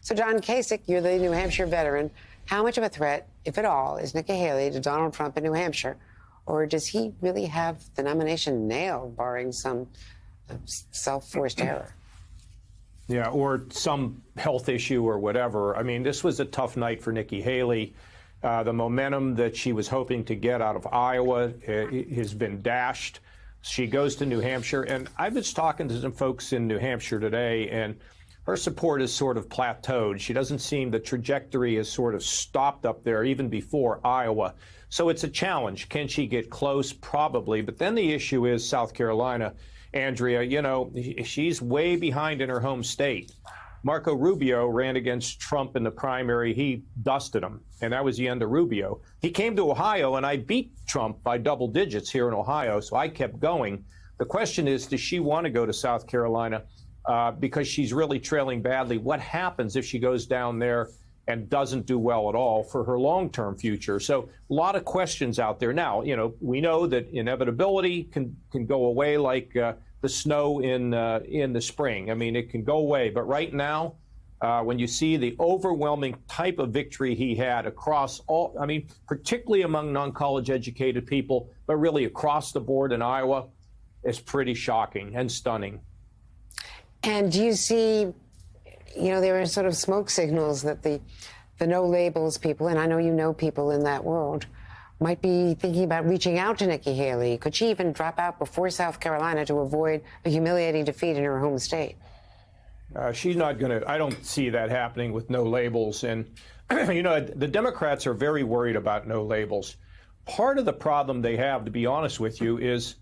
So, John Kasich, you're the New Hampshire veteran. How much of a threat, if at all, is Nikki Haley to Donald Trump in New Hampshire? Or does he really have the nomination nailed, barring some self-forced error? Yeah, or some health issue or whatever. I mean, this was a tough night for Nikki Haley. The momentum that she was hoping to get out of Iowa has been dashed. She goes to New Hampshire, and I was talking to some folks in New Hampshire today, and her support is sort of plateaued. She doesn't seem, the trajectory has sort of stopped up there even before Iowa. So it's a challenge. Can she get close? Probably. But then the issue is South Carolina. Andrea, you know, she's way behind in her home state. Marco Rubio ran against Trump in the primary. He dusted him, and that was the end of Rubio. He came to Ohio, and I beat Trump by double digits here in Ohio, so I kept going. The question is, does she want to go to South Carolina because she's really trailing badly? What happens if she goes down there and doesn't do well at all for her long-term future? So a lot of questions out there. Now, you know, we know that inevitability can go away like the snow in the spring. I mean, it can go away. But right now, when you see the overwhelming type of victory he had across all, I mean, particularly among non-college educated people, but really across the board in Iowa, it's pretty shocking and stunning. And do you see, you know, there are sort of smoke signals that the no labels people, and I know you know people in that world, might be thinking about reaching out to Nikki Haley? Could she even drop out before South Carolina to avoid a humiliating defeat in her home state? She's not going to, I don't see that happening with no labels. And, you know, the Democrats are very worried about no labels. Part of the problem they have, to be honest with you, is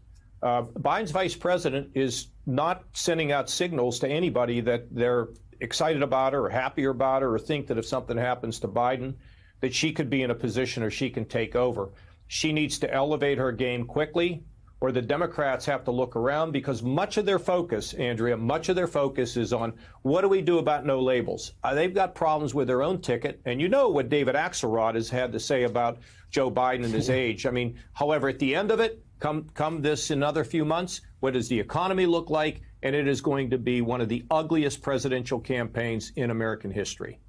Biden's vice president is not sending out signals to anybody that they're excited about her or happier about her or think that if something happens to Biden, that she could be in a position or she can take over. She needs to elevate her game quickly, or the Democrats have to look around, because much of their focus, Andrea, much of their focus is on what do we do about no labels? They've got problems with their own ticket. And you know what David Axelrod has had to say about Joe Biden and his age. I mean, however, at the end of it, come this another few months, what does the economy look like? And it is going to be one of the ugliest presidential campaigns in American history.